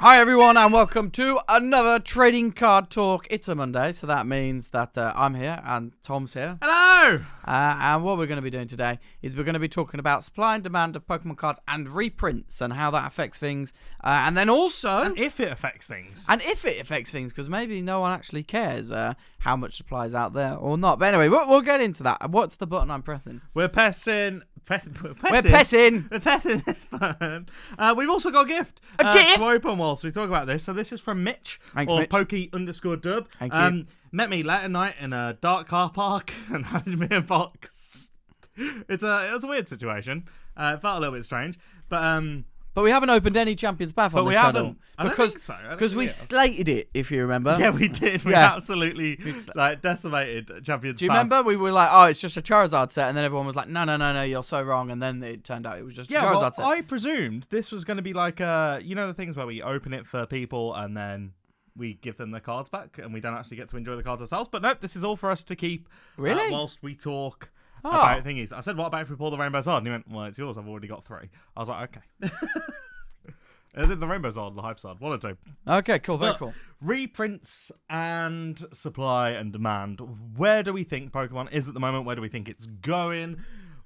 Hi everyone and welcome to another trading card talk. It's a Monday, so that means that I'm here and Tom's here. Hello! And what we're going to be doing today is we're going to be talking about supply and demand of Pokemon cards and reprints and how that affects things. And then also... And if it affects things. And if it affects things, because maybe no one actually cares how much supply is out there or not. But anyway, we'll get into that. What's the button I'm pressing? We're pressing... We're pressing this button. We've also got a gift. A gift? To open whilst we talk about this. So this is from Mitch. Thanks, or Mitch. Pokey_dub. Thank you. Met me late at night in a dark car park and handed me a box. It was a weird situation. It felt a little bit strange. But we haven't opened any Champions Path on this channel. I don't think so. Because we slated it, if you remember. Yeah, we did. We absolutely decimated Champions Path. Do you remember? We were like, oh, it's just a Charizard set. And then everyone was like, no, you're so wrong. And then it turned out it was just a Charizard set. I presumed this was going to be like, you know the things where we open it for people and then we give them the cards back and we don't actually get to enjoy the cards ourselves. But nope, this is all for us to keep whilst we talk. About thingies. I said, what about if we pull the Rainbow Sword? And he went, well, it's yours. I've already got 3. I was like, okay. Is it the Rainbow Sword, the Hype Sword? One or two. Okay, cool. Very cool. Reprints and supply and demand. Where do we think Pokemon is at the moment? Where do we think it's going?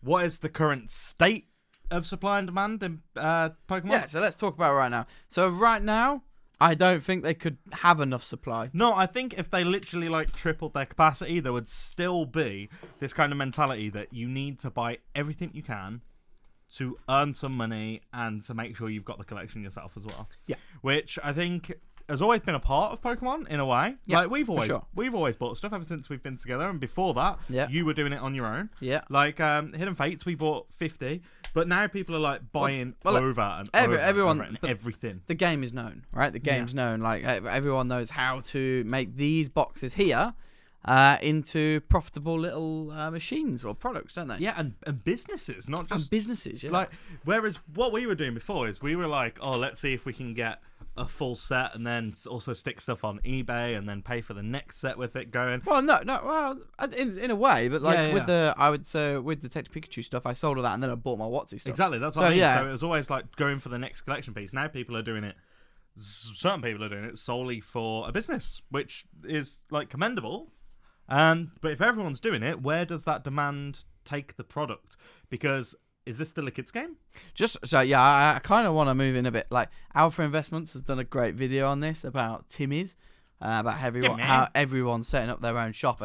What is the current state of supply and demand in Pokemon? Yeah, so let's talk about it right now. So right now, I don't think they could have enough supply. No, I think if they literally tripled their capacity, there would still be this kind of mentality that you need to buy everything you can to earn some money and to make sure you've got the collection yourself as well. Yeah. Which I think has always been a part of Pokemon in a way. Yeah, we've always bought stuff ever since we've been together, and before that, you were doing it on your own. Yeah. Hidden Fates, we bought 50. But now people are buying over everything. The game is known, right? The game's known. Like everyone knows how to make these boxes here into profitable little machines or products, don't they? Yeah, and businesses, not just businesses. Yeah. Whereas what we were doing before is we were like, oh, let's see if we can get a full set and then also stick stuff on eBay and then pay for the next set with it going. Well, in a way, but with the Detective Pikachu stuff, I sold all that and then I bought my Watsy stuff. Exactly, that's what I mean. Yeah. So it was always like going for the next collection piece. Now people are doing it. Certain people are doing it solely for a business, which is commendable. But if everyone's doing it, where does that demand take the product? Because is this still a kids game? I kind of want to move in a bit. Like Alpha Investments has done a great video on this about Timmy's, about how everyone's setting up their own shop.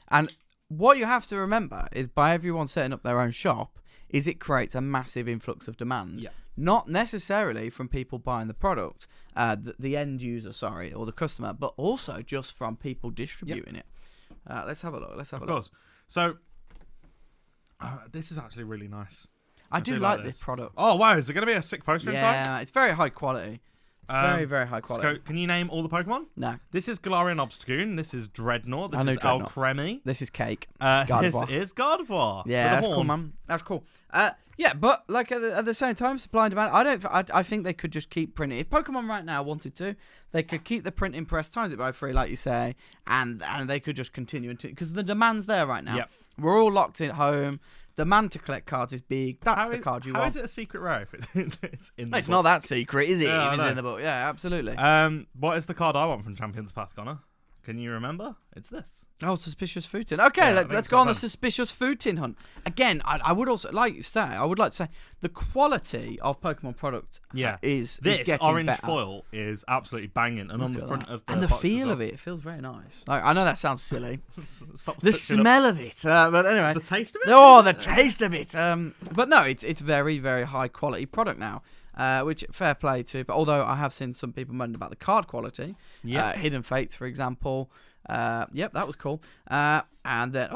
And what you have to remember is by everyone setting up their own shop is it creates a massive influx of demand. Yeah. Not necessarily from people buying the product, the end user, or the customer, but also just from people distributing it. Let's have a look. Of course. So this is actually really nice. I do like this product. Oh, wow. Is it going to be a sick poster inside? Yeah, it's very high quality. Very, very high quality. So, can you name all the Pokemon? No. This is Galarian Obstagoon. This is Dreadnought. This is Alcremie. This is Cake. This is Gardevoir. Yeah, that's cool, man. That's cool. Yeah, but at the same time, supply and demand. I think they could just keep printing. If Pokemon right now wanted to, they could keep the printing press, times it by 3, like you say, and they could just continue because the demand's there right now. Yep. We're all locked at home. Demand to collect cards is big. That's the card you want. How is it a secret rare if it's in the book? It's not that secret, is it? If it's in the book. Yeah, absolutely. What is the card I want from Champions Path, Connor? Can you remember? It's this. Oh, Suspicious Food Tin. Okay, let's go on the Suspicious Food Tin hunt. Again, I would also like to say the quality of Pokemon product is getting orange better. Foil is absolutely banging, and on the front of the and the feel of it feels very nice. I know that sounds silly. The smell of it, but anyway, the taste of it. Oh, the taste of it. But no, it's very, very high quality product now. Which fair play to, but although I have seen some people moan about the card quality, Hidden Fates, for example, that was cool. And then,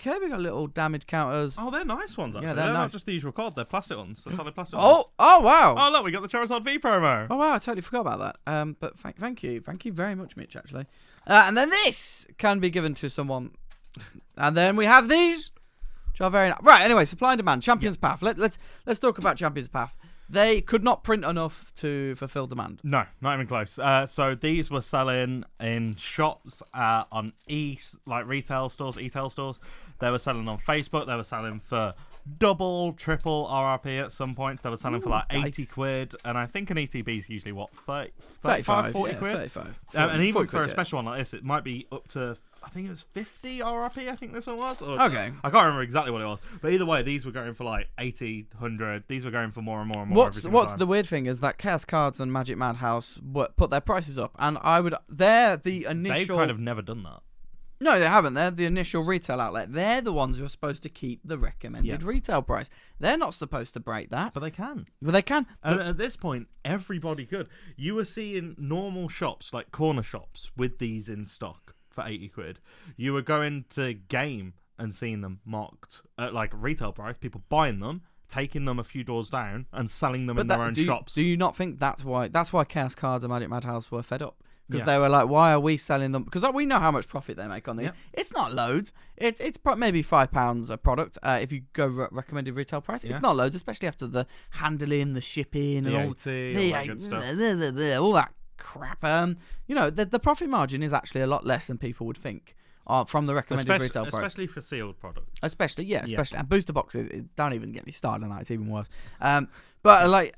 we got little damage counters. Oh, they're nice ones, actually. Yeah, they're nice. not just the usual card, they're plastic ones. They're solid plastic ones. Oh, wow. Oh, look, we got the Charizard V promo. Oh, wow, I totally forgot about that. But thank you. Thank you very much, Mitch, actually. And then this can be given to someone. And then we have these, which are very nice. Right, anyway, supply and demand. Champions Path. Let's talk about Champions Path. They could not print enough to fulfill demand. No, not even close. So these were selling in shops, on retail stores, e-tail stores. They were selling on Facebook. They were selling for double, triple RRP at some points. They were selling for like 80 quid, and I think an ETB is usually what, 35, 40 quid? 35. And even for a special one like this, it might be up to, I think it was 50 RRP, I think this one was. Or, okay. I can't remember exactly what it was. But either way, these were going for like 80, 100. These were going for more and more and more. What's the weird thing is that Chaos Cards and Magic Madhouse put their prices up, and they're the initial... They've kind of never done that. No, they haven't. They're the initial retail outlet. They're the ones who are supposed to keep the recommended retail price. They're not supposed to break that. But they can. But they can. And at this point, everybody could. You were seeing normal shops, like corner shops, with these in stock for 80 quid. You were going to Game and seeing them marked at like retail price, people buying them, taking them a few doors down and selling them in their own shops. Do you not think that's why Chaos Cards and Magic Madhouse were fed up? Because they were like, why are we selling them? Because we know how much profit they make on these. Yep. It's not loads. It's maybe £5 a product if you go recommended retail price. It's not loads, especially after the handling, the shipping, and all that good stuff. All that crap. The profit margin is actually a lot less than people would think from the recommended retail price. Especially for sealed products. Especially. And booster boxes, don't even get me started on that. It's even worse. But like...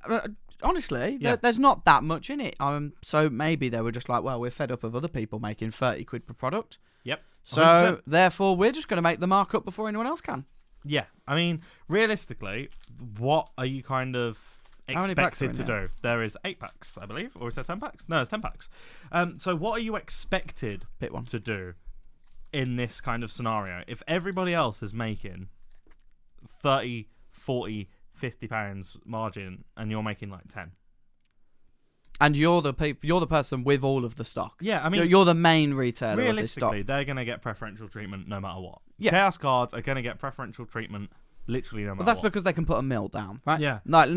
honestly, there's not that much in it. So maybe they were just like, well, we're fed up of other people making 30 quid per product. Yep. 100%. So therefore, we're just going to make the markup before anyone else can. Yeah. I mean, realistically, what are you kind of expected to do? There is 8 packs, I believe. Or is there 10 packs? No, it's 10 packs. So what are you expected to do in this kind of scenario? If everybody else is making 30, 40... £50 margin and you're making like 10, and you're the person with all of the stock. Yeah, I mean, you're the main retailer of this stock. Realistically, they're going to get preferential treatment no matter what. Chaos Cards are going to get preferential treatment literally no matter what. That's because they can put a mil down, right? Yeah. Like,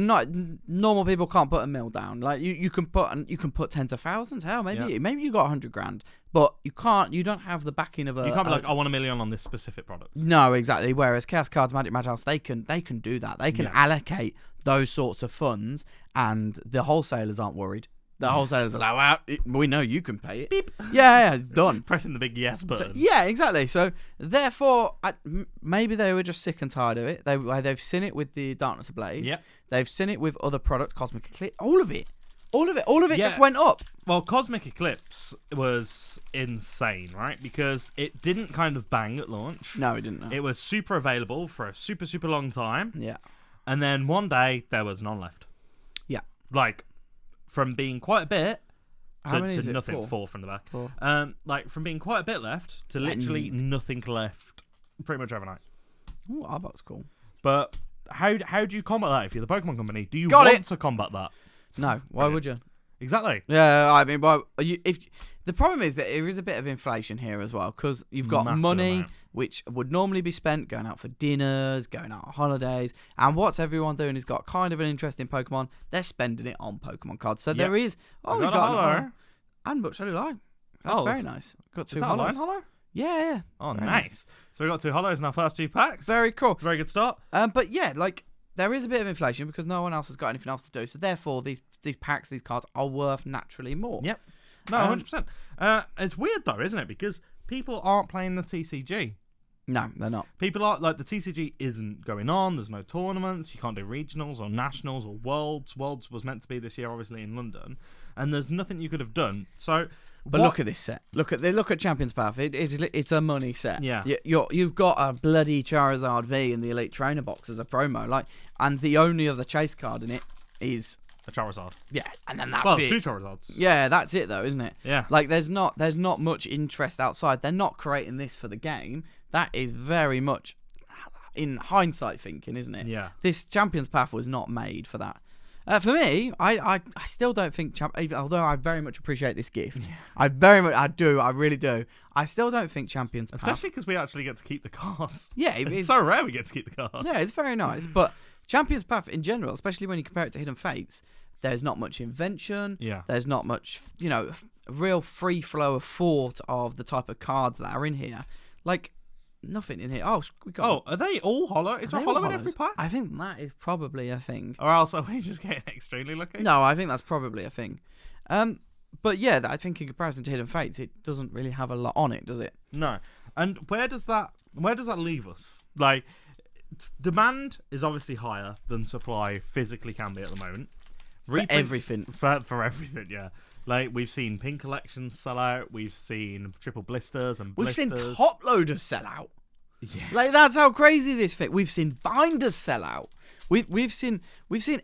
normal people can't put a mil down. Like you can put tens of thousands. Hell, maybe you got 100 grand, but you can't. You don't have the backing of a. You can't be like, I want $1 million on this specific product. No, exactly. Whereas Chaos Cards, Magic Madhouse, they can do that. They can allocate those sorts of funds, and the wholesalers aren't worried. The wholesalers are like, well, we know you can pay it. Beep. Yeah, done. Pressing the big yes button. So, yeah, exactly. So, therefore, maybe they were just sick and tired of it. They've seen it with the Darkness Ablaze. Yep. They've seen it with other products, Cosmic Eclipse. All of it just went up. Well, Cosmic Eclipse was insane, right? Because it didn't kind of bang at launch. No, it didn't. No. It was super available for a super, super long time. Yeah. And then one day, there was none left. Yeah. Like... from being quite a bit to nothing. 4 from the back. 4. Like from being quite a bit left to literally nothing left pretty much overnight. Ooh, Arbok's cool. But how do you combat that if you're the Pokemon company? Do you want to combat that? No. Why would you? Exactly. Yeah, I mean, if the problem is that there is a bit of inflation here as well, because you've got money which would normally be spent going out for dinners, going out on holidays, and what's everyone doing is got kind of an interest in Pokemon. They're spending it on Pokemon cards. So there is. Oh, we got a holo. And Butch Line. That's very nice. Got 2 holos. Holo? Yeah. Oh, nice. So we got 2 holos in our first 2 packs. Very cool. It's a very good start. But yeah, like there is a bit of inflation because no one else has got anything else to do. So therefore, these packs, these cards are worth naturally more. Yep. No, 100%. It's weird though, isn't it? Because people aren't playing the TCG. No, they're not. People are like, the TCG isn't going on. There's no tournaments. You can't do regionals or nationals or worlds. Worlds was meant to be this year, obviously in London, and there's nothing you could have done. So, look at this set. Look at Champions Path. It's a money set. Yeah, you've got a bloody Charizard V in the Elite Trainer box as a promo, and the only other chase card in it is a Charizard. Yeah, and then that's it. 2 Charizards. Yeah, that's it though, isn't it? Yeah. Like there's not much interest outside. They're not creating this for the game. That is very much in hindsight thinking, isn't it? Yeah. This Champions Path was not made for that. For me, I still don't think, although I very much appreciate this gift, I really do. I still don't think Champions Path, especially because we actually get to keep the cards. Yeah, it's so rare we get to keep the cards. Yeah, it's very nice. But Champions Path in general, especially when you compare it to Hidden Fates, there's not much invention. Yeah. There's not much, real free flow of thought of the type of cards that are in here. Like, nothing in here. Oh, are they all hollow? Is there hollow in every pack? I think that is probably a thing. Or else are we just getting extremely lucky? No, I think that's probably a thing. But yeah, I think in comparison to Hidden Fates, it doesn't really have a lot on it, does it? No. And where does that leave us? Like, demand is obviously higher than supply physically can be at the moment. For everything. For everything, yeah. Like, we've seen pink collections sell out. We've seen triple blisters and blisters. We've seen top loaders sell out. Yeah. Like, that's how crazy this thing. We've seen binders sell out. We've seen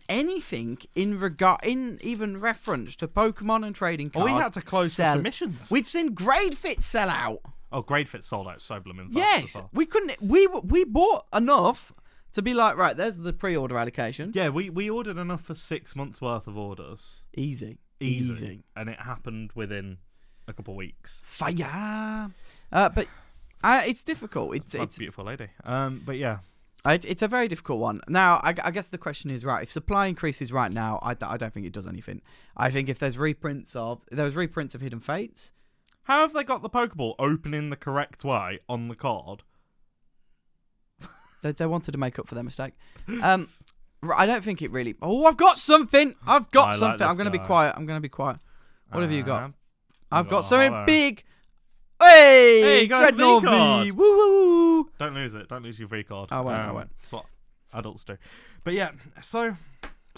anything in even reference to Pokemon and trading cards. We had to close the submissions. We've seen grade fits sell out. Oh, grade fits sold out so blooming fast. Yes, well. we couldn't. We bought enough to be like, right, there's the pre-order allocation. Yeah, we ordered enough for 6 months worth of orders. Easy. And it happened within a couple of weeks. Fire. But it's difficult. It's a beautiful lady. But yeah. It's a very difficult one. Now, I guess the question is, right, if supply increases right now, I don't think it does anything. I think if there's reprints of Hidden Fates. How have they got the Pokeball opening the correct way on the card? They wanted to make up for their mistake. I don't think it really... Oh, I've got something. I'm going to be quiet. What have you got? I've got something big. Hey, Dreadnought V. Woo. Don't lose it. Don't lose your V card. I won't. That's what adults do. But yeah, so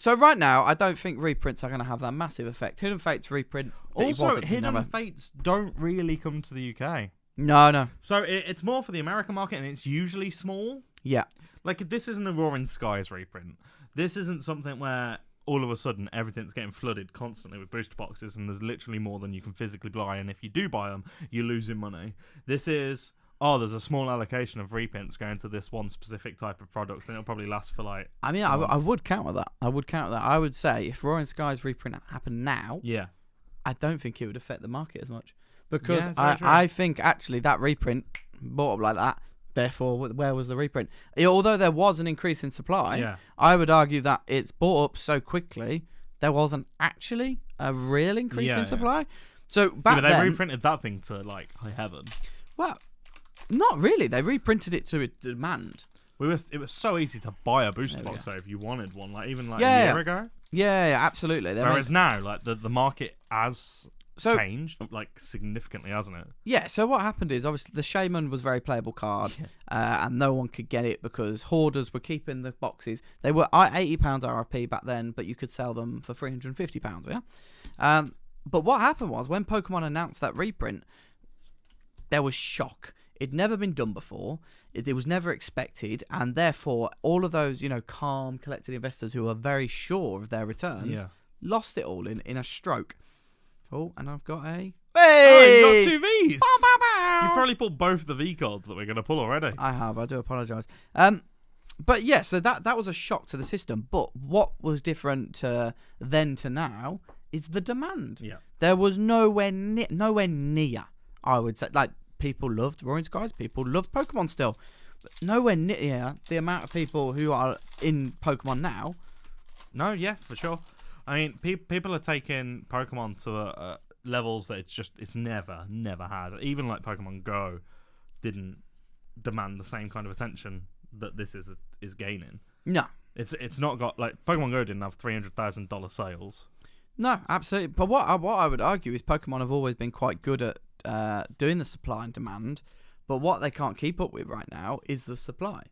right now, I don't think reprints are going to have that massive effect. Hidden Fates reprint. Also, Hidden Fates don't really come to the UK. No. So it's more for the American market, and it's usually small. Yeah. Like, this isn't a Roaring Skies reprint. This isn't something where all of a sudden everything's getting flooded constantly with booster boxes, and there's literally more than you can physically buy, and if you do buy them, you're losing money. This is, there's a small allocation of reprints going to this one specific type of product, and it'll probably last for like... I mean, I would counter that. I would say if Roaring Skies reprint happened now, yeah, I don't think it would affect the market as much. Because I think actually that reprint bought up like that. Therefore, where was the reprint? Although there was an increase in supply, I would argue that it's bought up so quickly, there wasn't actually a real increase in supply. So back then... they reprinted that thing to, like, high heaven. Well, not really. They reprinted it to demand. It was so easy to buy a booster box, though, if you wanted one, like even like a year ago. Yeah, absolutely. Whereas now, like, the market has... changed like significantly, hasn't it? Yeah, so what happened is obviously the Shaman was a very playable card, and no one could get it because hoarders were keeping the boxes. They were £80 RRP back then, but you could sell them for £350, yeah? But what happened was when Pokemon announced that reprint, there was shock. It'd never been done before. It was never expected, and therefore all of those, calm, collected investors who were very sure of their returns lost it all in a stroke. Oh, and I've got a... Hey! Oh, you got 2 Vs! Bow, bow, bow. You've probably pulled both the V cards that we're going to pull already. I have. I do apologise. But yeah, so that was a shock to the system. But what was different then to now is the demand. Yeah. There was nowhere near, I would say. Like, people loved Roaring Skies. People loved Pokemon still. But nowhere near the amount of people who are in Pokemon now. No, yeah, for sure. I mean, people are taking Pokemon to levels that it's never had. Even like Pokemon Go didn't demand the same kind of attention that this is gaining. No, it's not got, like, Pokemon Go didn't have $300,000 sales. No, absolutely. But what I would argue is Pokemon have always been quite good at doing the supply and demand. But what they can't keep up with right now is the supply.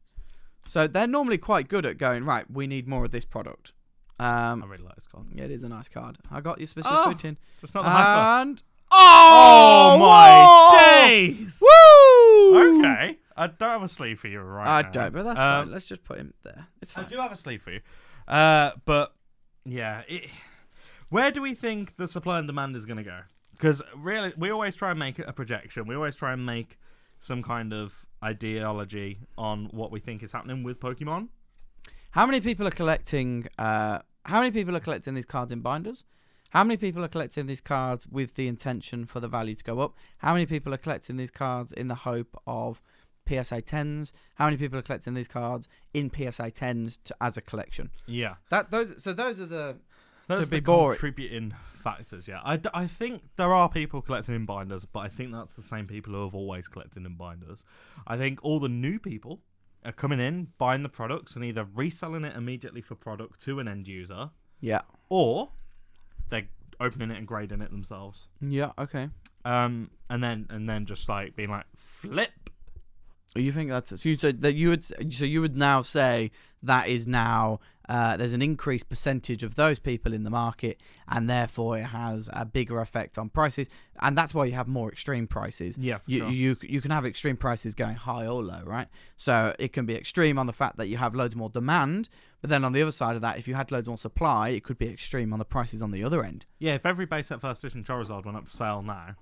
So they're normally quite good at going, right, we need more of this product. I really like this card. Yeah, it is a nice card. I got your specific food tin. It's not the hyper. And oh my days! Woo! Okay, I don't have a sleeve for you right now. I don't, but that's fine. Let's just put him there. It's fine. I do have a sleeve for you, but yeah, where do we think the supply and demand is going to go? Because really, we always try and make a projection. We always try and make some kind of ideology on what we think is happening with Pokemon. How many people are collecting? How many people are collecting these cards in binders? How many people are collecting these cards with the intention for the value to go up? How many people are collecting these cards in the hope of PSA 10s? How many people are collecting these cards in PSA 10s as a collection? Yeah, those are the contributing factors. Yeah, I think there are people collecting in binders, but I think that's the same people who have always collected in binders. I think all the new people are coming in, buying the products, and either reselling it immediately for product to an end user, or they're opening it and grading it themselves. Yeah, okay. And then just like being like flip. You think that's so? You would now say that is now there's an increased percentage of those people in the market, and therefore it has a bigger effect on prices, and that's why you have more extreme prices. Yeah, you can have extreme prices going high or low, right? So it can be extreme on the fact that you have loads more demand, but then on the other side of that, if you had loads more supply, it could be extreme on the prices on the other end. Yeah, if every base set first edition Charizard went up for sale now,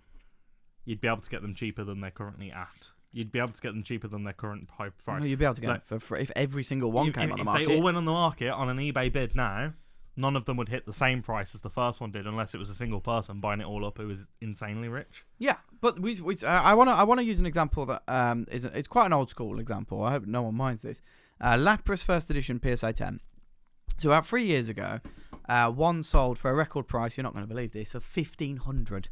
you'd be able to get them cheaper than they're currently at. You'd be able to get them cheaper than their current high price. No, you'd be able to get them for free if every single one came on the market. If they all went on the market on an eBay bid now, none of them would hit the same price as the first one did, unless it was a single person buying it all up who was insanely rich. Yeah, but I want to use an example that it's quite an old school example. I hope no one minds this. Lapras first edition PSA 10. So about 3 years ago, one sold for a record price. You're not going to believe this, of $1,500.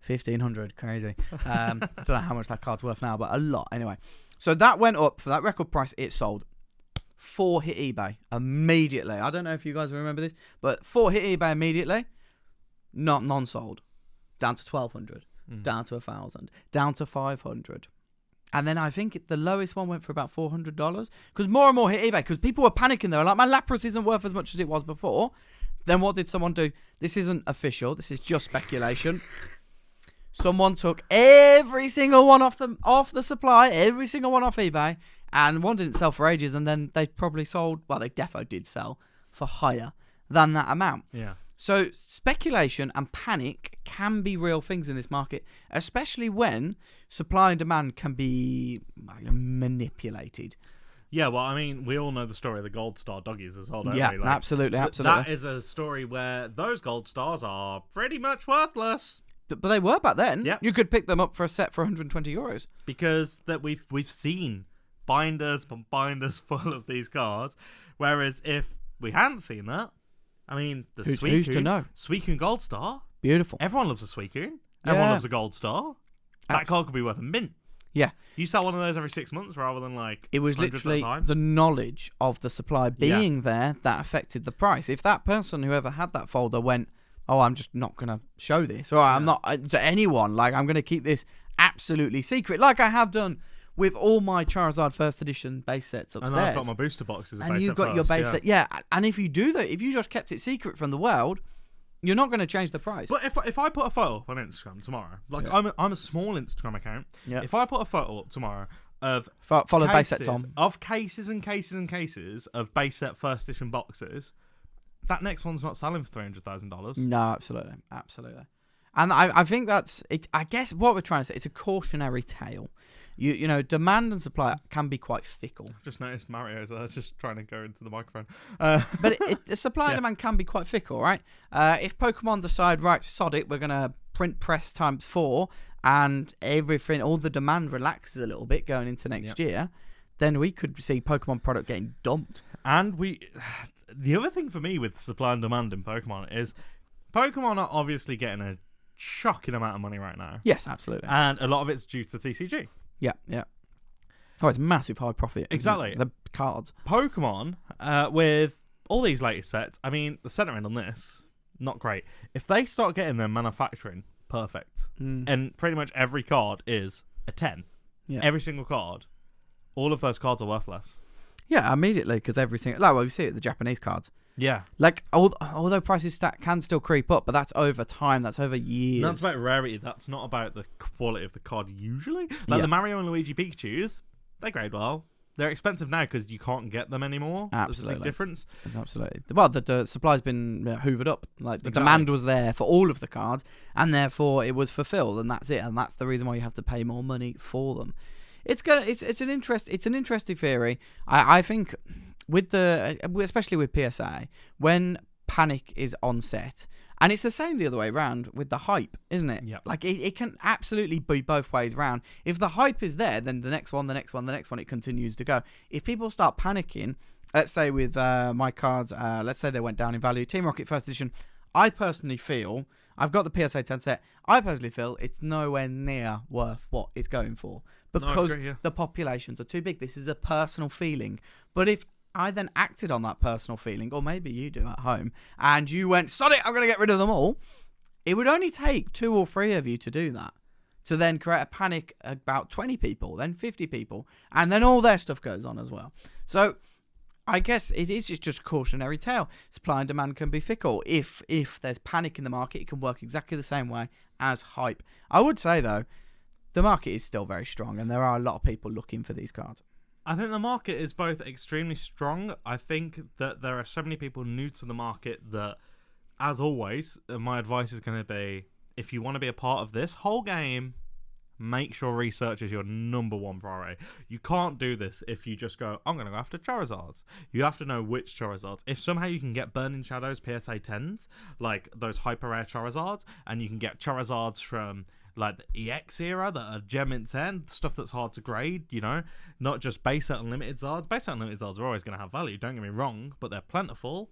1,500, crazy. Don't know how much that card's worth now, but a lot anyway. So that went up for that record price. It sold 4 hit eBay immediately. I don't know if you guys remember this, but 4 hit eBay immediately. Not non-sold, down to 1,200, down to 1,000, down to 500, and then I think the lowest one went for about $400 because more and more hit eBay because people were panicking. They were like, "My Lapras isn't worth as much as it was before." Then what did someone do? This isn't official. This is just speculation. Someone took every single one off the supply, every single one off eBay, and one didn't sell for ages, and then they probably sold, well, they defo did sell for higher than that amount. Yeah. So speculation and panic can be real things in this market, especially when supply and demand can be manipulated. Yeah, well, I mean, we all know the story of the Gold Star doggies as well, don't we? Yeah, absolutely. That is a story where those Gold Stars are pretty much worthless. But they were back then. Yeah. You could pick them up for a set for €120. Because that we've seen binders and binders full of these cards. Whereas if we hadn't seen that, I mean, the who's to know? Suicune Gold Star. Beautiful. Everyone loves a Suicune. Everyone loves a Gold Star. That card could be worth a mint. Yeah. You sell one of those every 6 months rather than like it was literally the knowledge of the supply being there that affected the price. If that person, whoever had that folder, went, "Oh, I'm just not going to show this," or I'm not to anyone, like, I'm going to keep this absolutely secret, like I have done with all my Charizard first edition base sets upstairs. And I've got my booster boxes. And you've got your base set, and if you do that, if you just kept it secret from the world, you're not going to change the price. But if I put a photo up on Instagram tomorrow, like I'm a small Instagram account. Yeah. If I put a photo up tomorrow of follow base set Tom of cases and cases and cases of base set first edition boxes, that next one's not selling for $300,000. No, absolutely. And I think that's it. I guess what we're trying to say, it's a cautionary tale. You know, demand and supply can be quite fickle. I've just noticed Mario's just trying to go into the microphone. But the supply and demand can be quite fickle, right? If Pokemon decide, right, sod it, we're going to print press ×4, and everything, all the demand relaxes a little bit going into next year, then we could see Pokemon product getting dumped. And the other thing for me with supply and demand in Pokemon is Pokemon are obviously getting a shocking amount of money right now. Yes, absolutely. And a lot of it's due to TCG. Yeah. Oh, it's massive high profit. Exactly. The cards. Pokemon, with all these latest sets, I mean, the centering on this, not great. If they start getting their manufacturing perfect, and pretty much every card is a 10, every single card, all of those cards are worth less. Yeah, immediately, because every single... Like, well, we see it with the Japanese cards. Yeah. Like, although prices can still creep up, but that's over time. That's over years. That's about rarity. That's not about the quality of the card usually. Like the Mario and Luigi Pikachus, they grade well. They're expensive now because you can't get them anymore. Absolutely. There's a big difference. Absolutely. Well, the supply's been hoovered up. Like, the demand was there for all of the cards, and therefore it was fulfilled, and that's it. And that's the reason why you have to pay more money for them. It's an interesting theory. I think especially with PSA, when panic is on set, and it's the same the other way around with the hype, isn't it? Yeah. Like it can absolutely be both ways around. If the hype is there, then the next one, it continues to go. If people start panicking, let's say with my cards, let's say they went down in value, Team Rocket First Edition, I personally feel, I've got the PSA 10 set, I personally feel it's nowhere near worth what it's going for. Because the populations are too big. This is a personal feeling. But if I then acted on that personal feeling, or maybe you do at home, and you went, sod it, I'm going to get rid of them all, it would only take 2 or 3 of you to do that, to then create a panic about 20 people, then 50 people, and then all their stuff goes on as well. So I guess it is just a cautionary tale. Supply and demand can be fickle. If there's panic in the market, it can work exactly the same way as hype. I would say, though, the market is still very strong, and there are a lot of people looking for these cards. I think the market is both extremely strong. I think that there are so many people new to the market that, as always, my advice is going to be, if you want to be a part of this whole game, make sure research is your number one priority. You can't do this if you just go, I'm going to go after Charizards. You have to know which Charizards. If somehow you can get Burning Shadows PSA 10s, like those hyper rare Charizards, and you can get Charizards from like the EX era that are Gem Mint 10, stuff that's hard to grade, you know, not just base set unlimited Zards. Base set unlimited Zards are always going to have value, don't get me wrong, but they're plentiful.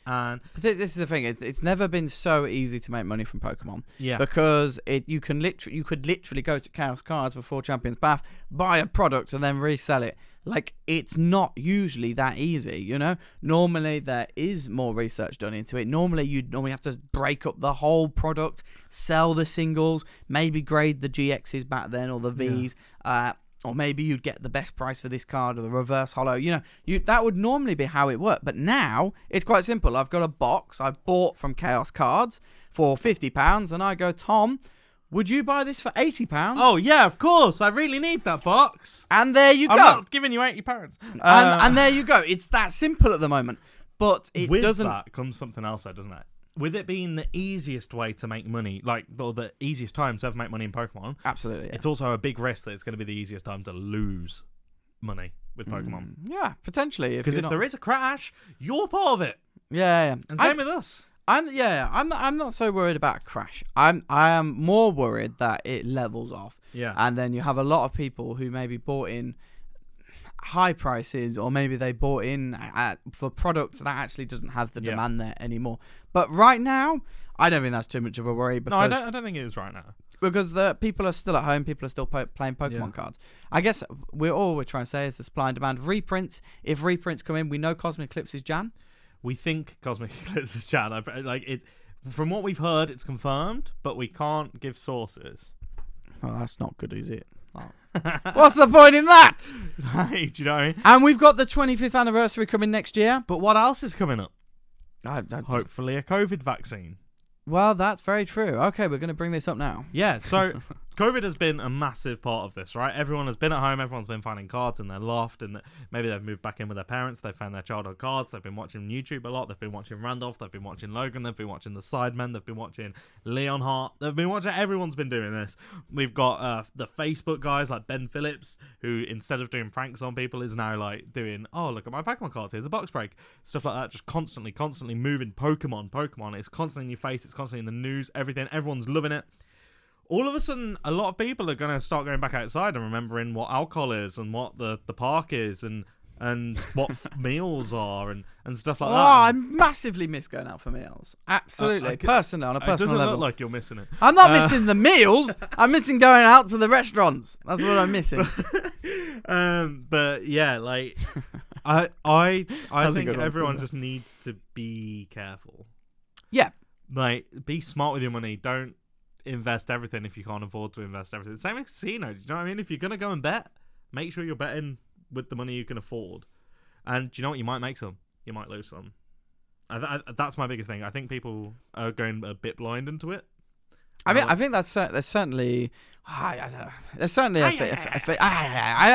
And but this is the thing, it's never been so easy to make money from Pokemon. Yeah. Because you could literally go to Chaos Cards before Champions Path, buy a product and then resell it. Like, it's not usually that easy, you know? Normally there is more research done into it. Normally you'd have to break up the whole product, sell the singles, maybe grade the GXs back then or the Vs, or maybe you'd get the best price for this card or the reverse holo. You know, that would normally be how it worked. But now it's quite simple. I've got a box I bought from Chaos Cards for £50, and I go, Tom, would you buy this for £80? Oh, yeah, of course. I really need that box. And there you go. I'm not giving you £80. And there you go. It's that simple at the moment. But it doesn't... With that comes something else, though, doesn't it? With it being the easiest way to make money, like the easiest time to ever make money in Pokemon, absolutely, yeah. It's also a big risk that it's going to be the easiest time to lose money with Pokemon. Yeah, potentially. Because if there is a crash, you're part of it. Yeah. And same with us. I'm not so worried about a crash. I am more worried that it levels off. Yeah. And then you have a lot of people who maybe bought in high prices, or maybe they bought in for products that actually doesn't have the demand there anymore. But right now, I don't think that's too much of a worry. Because, no, I don't think it is right now. Because the people are still at home, people are still playing Pokemon cards. I guess we're trying to say is the supply and demand. Reprints, if reprints come in, we know Cosmic Eclipse is Jan. We think Cosmic Eclipse is Jan. From what we've heard, it's confirmed, but we can't give sources. Oh, that's not good, is it? Oh. What's the point in that? Hey, do you know what I mean? And we've got the 25th anniversary coming next year. But what else is coming up? Hopefully a COVID vaccine. Well, that's very true. Okay, we're going to bring this up now. Yeah, so COVID has been a massive part of this, right? Everyone has been at home. Everyone's been finding cards in their loft, and maybe they've moved back in with their parents. They've found their childhood cards. They've been watching YouTube a lot. They've been watching Randolph. They've been watching Logan. They've been watching the Sidemen. They've been watching Leonhardt. They've been watching... Everyone's been doing this. We've got the Facebook guys like Ben Phillips, who instead of doing pranks on people is now like doing, oh, look at my Pokemon cards. Here's a box break. Stuff like that. Just constantly moving Pokemon. It's constantly in your face. It's constantly in the news. Everything. Everyone's loving it. All of a sudden, a lot of people are going to start going back outside and remembering what alcohol is and what the park is and what meals are and stuff like that. Oh, I massively miss going out for meals. Absolutely. Personally, on a personal level. It doesn't look like you're missing it. I'm not missing the meals. I'm missing going out to the restaurants. That's what I'm missing. But yeah, like I think everyone just needs to be careful. Yeah. Like, be smart with your money. Don't invest everything if you can't afford to invest everything. Same as casino. Do you know what I mean? If you're going to go and bet, make sure you're betting with the money you can afford. And do you know what? You might make some. You might lose some. That's my biggest thing. I think people are going a bit blind into it. I think there's certainly... I don't know. There's certainly I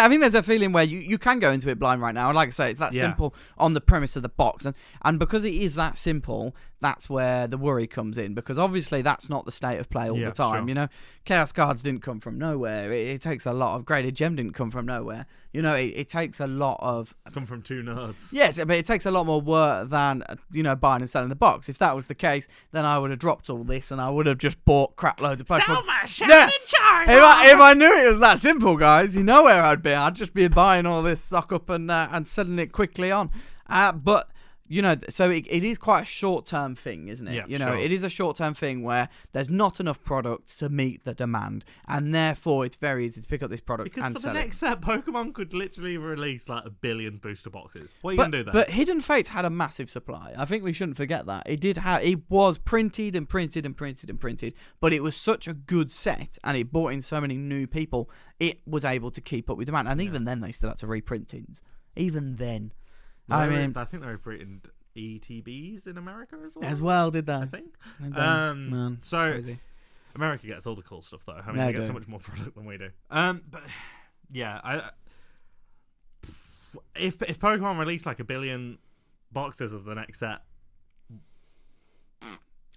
think there's a feeling where you can go into it blind right now. And like I say, it's that simple on the premise of the box. And because it is that simple, that's where the worry comes in. Because obviously that's not the state of play all the time. Sure. You know, Chaos Cards didn't come from nowhere. It takes a lot of... Graded Gem didn't come from nowhere. You know, it takes a lot of... Come from two nerds. Yes, but it takes a lot more work than, buying and selling the box. If that was the case, then I would have dropped all this and I would have just bought crap loads of Pokemon. So much shining Charizard! If I knew it was that simple, guys, you know where I'd be. I'd just be buying all this stock up and selling it quickly on. But so it is quite a short-term thing, isn't it? Yeah, it is a short-term thing where there's not enough product to meet the demand, and therefore it's very easy to pick up this product and sell it. Because for the next set, Pokemon could literally release like 1 billion booster boxes. What are you going to do there? But Hidden Fates had a massive supply. I think we shouldn't forget that. It was printed and printed and printed and printed, but it was such a good set, and it brought in so many new people, it was able to keep up with demand. And even then, they still had to reprint things. Even then. I think they reprinted ETBs in America as well. As well, did they? I think. Man, so crazy. America gets all the cool stuff though. I mean, they get so much more product than we do. But yeah, if Pokemon release like 1 billion boxes of the next set,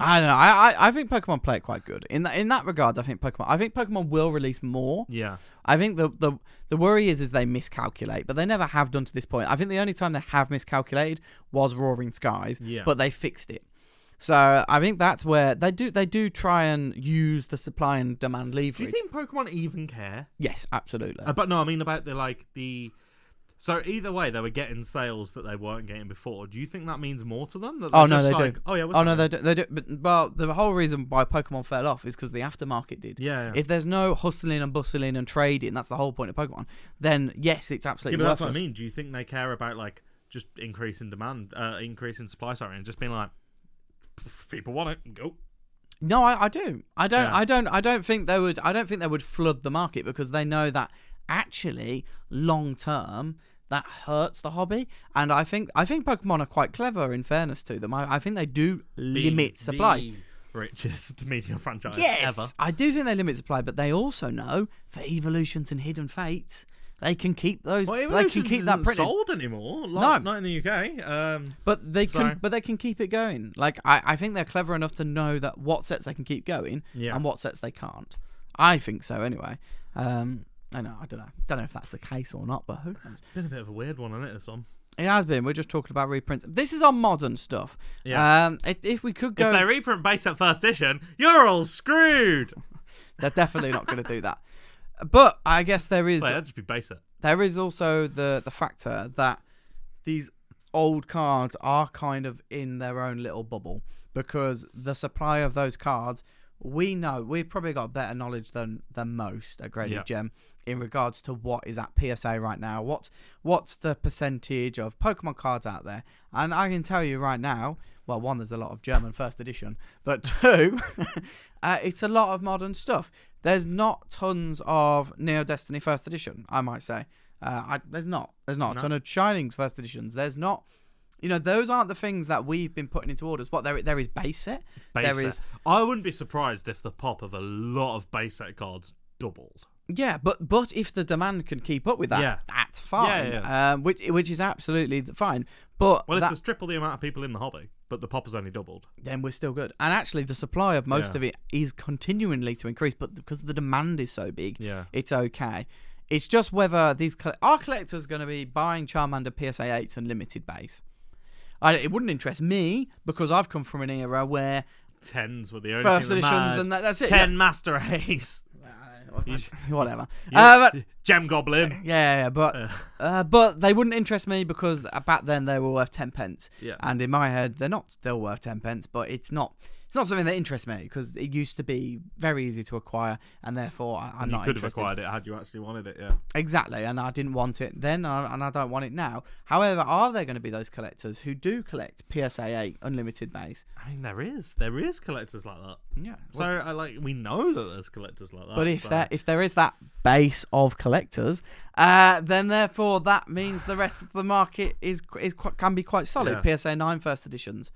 I don't know. I think Pokemon play it quite good. In that regards, I think Pokemon will release more. Yeah. I think the worry is they miscalculate, but they never have done to this point. I think the only time they have miscalculated was Roaring Skies, but they fixed it. So I think that's where they do try and use the supply and demand leverage. Do you think Pokemon even care? Yes, absolutely. But no, I mean about the. So either way, they were getting sales that they weren't getting before. Do you think that means more to them? Oh no, they do. Oh yeah. No, they do. They do. But the whole reason why Pokemon fell off is because the aftermarket did. Yeah. If there's no hustling and bustling and trading, that's the whole point of Pokemon. Then yes, it's absolutely. But worthless. that's what I mean. Do you think they care about like just increasing demand, increasing supply, and just being like, people want it, go. No, I do. I don't think they would. I don't think they would flood the market because they know that actually long term that hurts the hobby. And I think Pokemon are quite clever. In fairness to them, I think they do limit supply. The richest media franchise yes, ever. I do think they limit supply, but they also know for Evolutions and Hidden Fates, they can keep those. Well, they can keep that printed. Sold anymore. No, not in the UK. But they can. But they can keep it going. Like I think they're clever enough to know that what sets they can keep going and what sets they can't. I think so anyway. I don't know if that's the case or not, but who knows? It's been a bit of a weird one, hasn't it, this one? It has been. We're just talking about reprints. This is on modern stuff. Yeah. If we could go... If they reprint base set first edition, you're all screwed! They're definitely not going to do that. But I guess there is... Wait, that'd just be base set. There is also the factor that these old cards are kind of in their own little bubble because the supply of those cards... We know we've probably got better knowledge than most at Graded Gem in regards to what is at PSA right now. What's the percentage of Pokemon cards out there? And I can tell you right now, well, one, there's a lot of German first edition, but two, it's a lot of modern stuff. There's not tons of Neo Destiny first edition, I might say. There's not a ton of Shining's first editions. There's not. Those aren't the things that we've been putting into orders. But there is base set. I wouldn't be surprised if the pop of a lot of base set cards doubled. Yeah, but if the demand can keep up with that, that's fine. Yeah. Which is absolutely fine. But if there's triple the amount of people in the hobby, but the pop has only doubled, then we're still good. And actually, the supply of most of it is continually to increase. But because the demand is so big, it's okay. It's just whether our collectors going to be buying Charmander PSA 8s and limited base. It wouldn't interest me because I've come from an era where 10s were the only first thing editions and that's it. 10 Master Ace. Whatever. Gem Goblin. But they wouldn't interest me because back then they were worth 10 pence. Yeah. And in my head, they're not still worth 10 pence, but it's not something that interests me because it used to be very easy to acquire, and therefore I'm not interested. You could have acquired it had you actually wanted it, yeah. Exactly, and I didn't want it then, and I don't want it now. However, are there going to be those collectors who do collect PSA 8 unlimited base? I mean, there is collectors like that. Yeah. So we know that there's collectors like that. But if there is that base of collectors, then therefore that means the rest of the market can be quite solid. Yeah. PSA 9 first editions.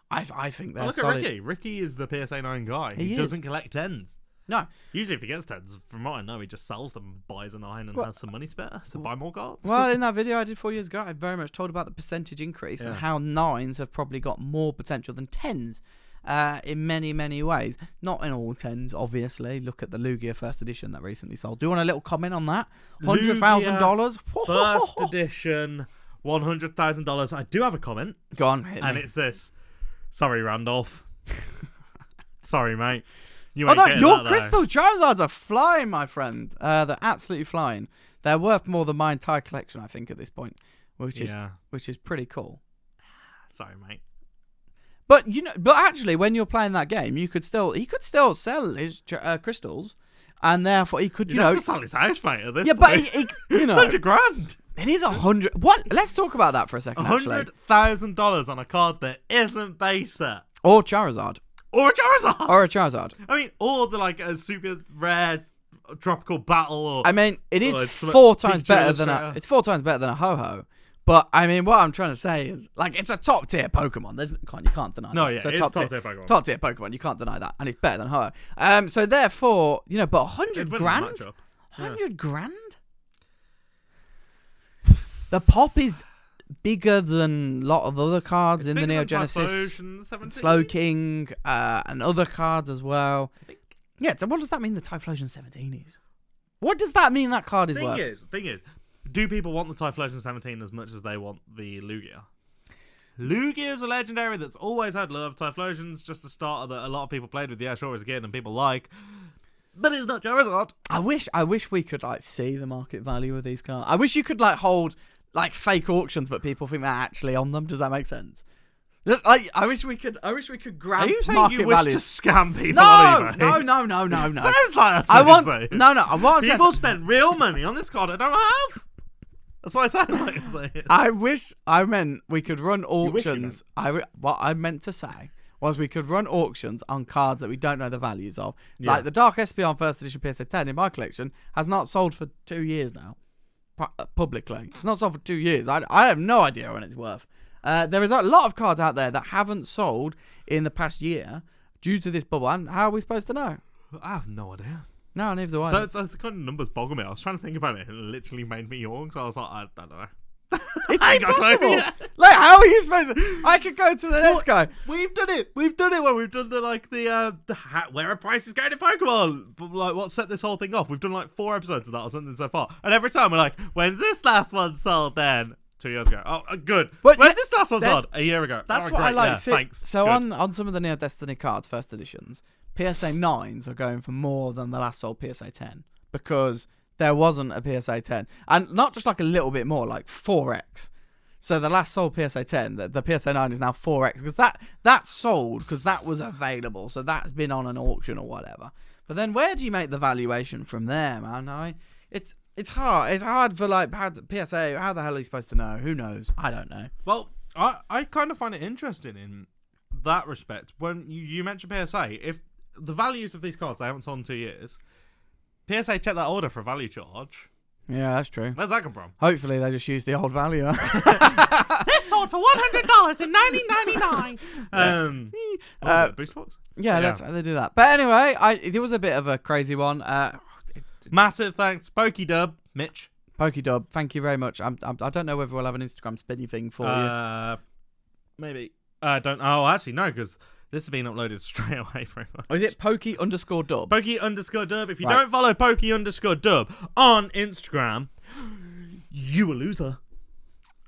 I think they're look solid. at Ricky. Ricky is the PSA 9 guy. He doesn't collect 10s. No. Usually if he gets 10s, from what I know, he just sells them, buys a 9 and has some money spare to buy more cards. Well, in that video I did 4 years ago, I very much told about the percentage increase and how 9s have probably got more potential than 10s in many, many ways. Not in all 10s, obviously. Look at the Lugia first edition that recently sold. Do you want a little comment on that? $100,000? First edition, $100,000. I do have a comment. Go on, hit me. And it's this. Sorry, Randolph. Sorry, mate. Your crystal Charizards are flying, my friend. They're absolutely flying. They're worth more than my entire collection, I think, at this point, which is pretty cool. Sorry, mate. But actually, when you're playing that game, he could still sell his crystals, and therefore he could, You'd have to sell his house, mate. At this yeah, point. but he it's $100,000. It is 100. What? Let's talk about that for a second. $100,000 on a card that isn't base set. Or Charizard. Or a Charizard. Or a Charizard. I mean, or the like a super rare tropical battle. Or I mean, it is 4 times better than it's 4 times better than a Ho-Ho. But I mean, what I'm trying to say is, like, it's a top tier Pokemon. You can't deny that. No, yeah, it's top tier Pokemon. Top tier Pokemon. You can't deny that, and it's better than Ho-Oh. So therefore, but 100 grand, 100 grand. The pop is bigger than a lot of other cards in the Neo Genesis. Slowking, and other cards as well. Yeah. So what does that mean? The Typhlosion 17 is. What does that mean? That card is worth? Thing is. Do people want the Typhlosion 17 as much as they want the Lugia? Lugia is a legendary that's always had love. Typhlosion's just a starter that a lot of people played with, sure, as a kid, and people like. But it's not Charizard. I wish we could see the market value of these cards. I wish you could hold fake auctions, but people think they're actually on them. Does that make sense? I wish we could grab. Are you saying market you wish values. to scam people? No. Sounds like that's I what want no. People spend real money on this card I don't have. That's what it sounds like you're saying. I wish I meant we could run auctions. What I meant to say was we could run auctions on cards that we don't know the values of. Yeah. Like the Dark Espeon First Edition PSA 10 in my collection has not sold for 2 years now. Publicly. It's not sold for 2 years. I have no idea what it's worth. There is a lot of cards out there that haven't sold in the past year due to this bubble. And how are we supposed to know? I have no idea. No, neither do I. That's the kind of numbers boggle me. I was trying to think about it, and it literally made me yawn. So I was like, I don't know. It's impossible. Like, how are you supposed to? I could go to the next guy. We've done it. We've done it when we've done where a price is going to Pokemon. But what set this whole thing off? We've done 4 episodes of that or something so far, and every time we're like, when's this last one sold? Then 2 years ago. Oh, good. When's this last one sold? A year ago. That's what I like. Thanks. So on some of the Neo Destiny cards, first editions, PSA 9s are going for more than the last sold PSA 10 because there wasn't a PSA 10. And not just a little bit more, 4x. So the last sold PSA 10, the PSA 9 is now 4x because that sold because that was available. So that's been on an auction or whatever. But then where do you make the valuation from there, man? It's hard. It's hard for PSA. How the hell are you supposed to know? Who knows? I don't know. Well, I kind of find it interesting in that respect. When you mentioned PSA, if the values of these cards, they haven't sold in 2 years. PSA check that order for a value charge. Yeah, that's true. Where's that come from? Hopefully they just use the old value. This sold for $100 in 1999. Boost box? Yeah, they do that. But anyway, it was a bit of a crazy one. Massive thanks, PokeDub, Mitch. PokeDub, thank you very much. I don't know whether we'll have an Instagram spinny thing for you. Maybe. I don't. Oh, actually, no, because this has been uploaded straight away, pretty much. Oh, is it Poke_Dub? Poke_Dub. If you don't follow Poke_Dub on Instagram, you a loser.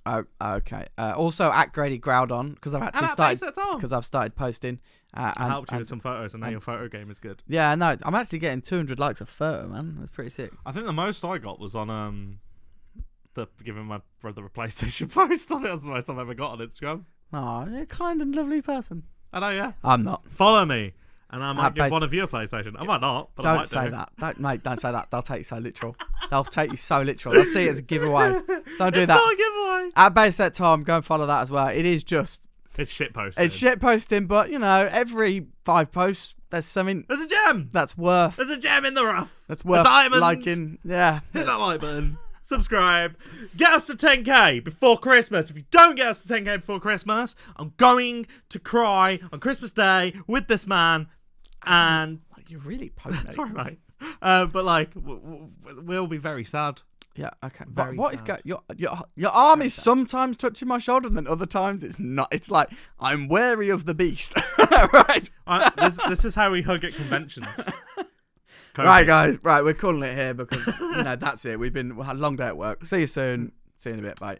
Oh, okay. Also at Grady Groudon because I've started posting. I helped you with some photos, and now your photo game is good. Yeah, no, I'm actually getting 200 likes a photo, man. That's pretty sick. I think the most I got was on giving my brother a PlayStation post. I think that's the most I've ever got on Instagram. Oh, you're a kind and lovely person. I know, yeah. I'm not. Follow me, and I might give one of you a PlayStation. I might not, but I might say that. Don't say that. They'll take you so literal. They'll see it as a giveaway. Don't do that. It's not a giveaway. At Base Tom, go and follow that as well. It is just... It's shit posting. It's shit posting, but, every 5 posts, there's something... There's a gem! That's worth... There's a gem in the rough. That's worth a diamond. Liking. Yeah. Hit that like button. Subscribe. Get us to 10k before Christmas. If you don't get us to 10k before Christmas, I'm going to cry on Christmas Day with this man. And you're really poking. Sorry, mate. But we'll be very sad. Yeah. Okay. But what is going? Your arm is sometimes touching my shoulder, and then other times it's not. It's like I'm wary of the beast. Right. This is how we hug at conventions. Right, guys. Right, we're calling it here because that's it. We had a long day at work. See you soon. See you in a bit. Bye.